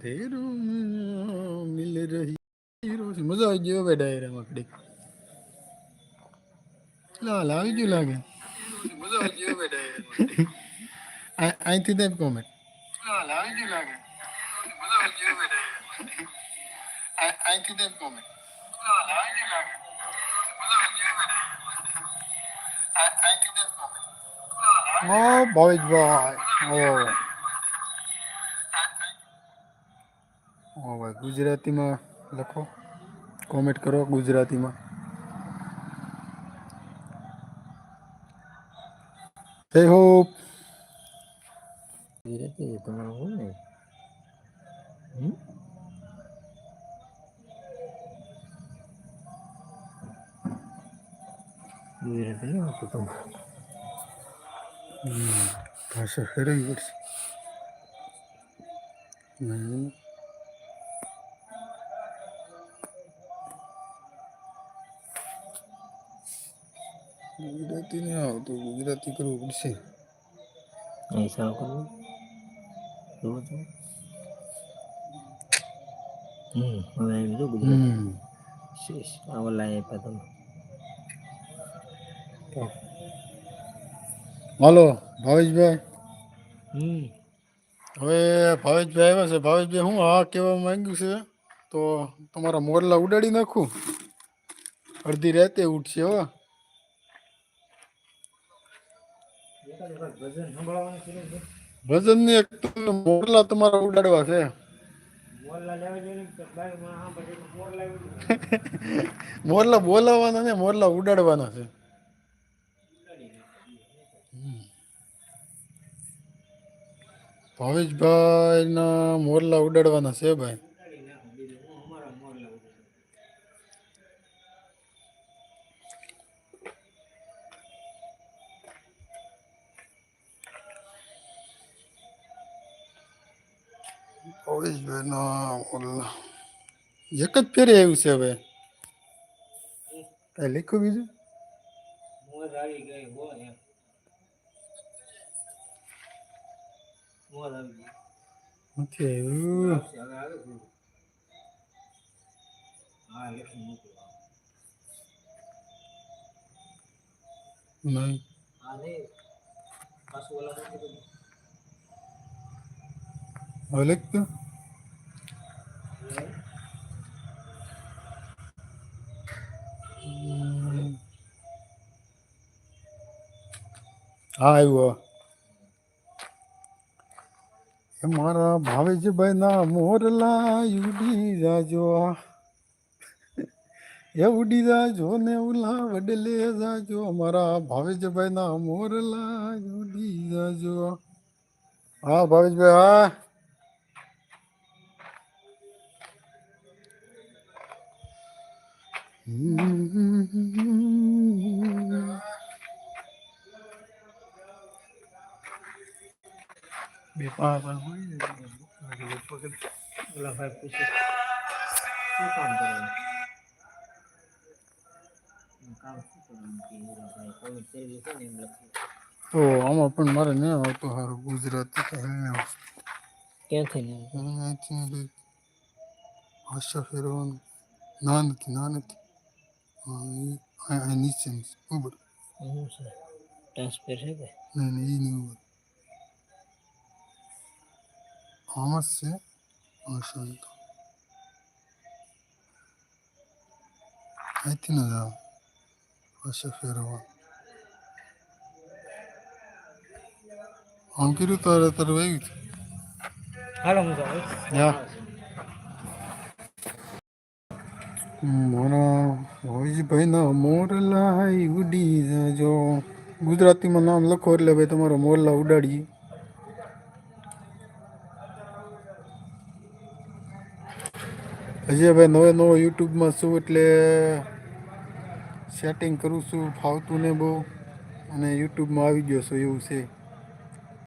તેરું મિલ રહી રોજ મજા આવી ગયો બે ડાયરા મકડી લાલ આવી ગયું લાગે મજા આવી ગયો બે ડાયરા અહીંથી દે કોમેન્ટ લાલ આવી ગયું લાગે મજા આવી ગયો બે ડાયરા અહીંથી દે કોમેન્ટ લાલ આવી ગયું લાગે મજા આવી ગયો બે ડાયરા અહીંથી દે કોમેન્ટ હા ભાઈ ઓ ઓ ભાઈ ગુજરાતીમાં લખો કોમેન્ટ કરો ગુજરાતીમાં જય હો ગુજરાતી તમારું શું ને ગુજરાતી નહીં આવતું તમારું ભાષા ફેરવી પડશે ગુજરાતી નહીં આવતું ગુજરાતી કરવું પડશે ऐसा करो रोज હવે આવી જો ગુજરાતી શેષ આ ઓલા આપ્યા તમે હાલો ભાવેશભાઈ હવે ભાવેશભાઈ આવ્યા છે ભાવેશભાઈ હું હા કહેવા માંગ્યું છે તો તમારા મોરલા ઉડાડી નાખું અડધી રાતે ઉઠશે હો ભજન ની એક મોરલા તમારા ઉડાડવા છે મોરલા બોલાવવાના ને મોરલા ઉડાડવાના છે ભાવેશભાઈ ના મોરલા ઉડાડવાના છે ભાઈ ભાવેશભાઈ ના મોરલા એક જ ફેરે આવ્યું છે હવે કઈ લખ્યું બીજું નથી આવ્યું નહીં હવે લખ્યું હા આવ્યું એ મારા ભાવેશભાઈ ના મોરલા ઉડી જાજો એ ઉડી જાજો ને ઉલા વડલે જાજો મારા ભાવેશભાઈ ના મોરલા ઉડી જાજો હા ભાવેશભાઈ હા બે પાંચ ઓલા ભાઈ પૂછે શું કામ કરવાનું કામ શું કરવાનું કે ઓલા ભાઈ કોવિડ સર્વિસ છે ને એમ લખ્યું તો આમાં પણ મારે નહીં આવતું સારું ગુજરાતી ક્યાંથી ને ભાષા ફેરવાનું ના નથી નીચે ઉપર શું છે ટ્રાન્સફર છે કે નહીં એ નહીં ઉપર આમ જ છે ભાષા તો અહીંથી ન જાવ ભાષા ફેરવા આમ કર્યું તારે આવ્યું હાલો હું જાઉં હા મારા ભાવેશભાઈ ના મોરલા ઉડી જાજો ગુજરાતીમાં નામ લખો એટલે ભાઈ તમારો મોરલા ઉડાડીએ હજી ભાઈ નવો યુટ્યુબમાં છું એટલે સેટિંગ કરું છું ફાવતું ને બહુ અને યુટ્યુબમાં આવી ગયો છું એવું છે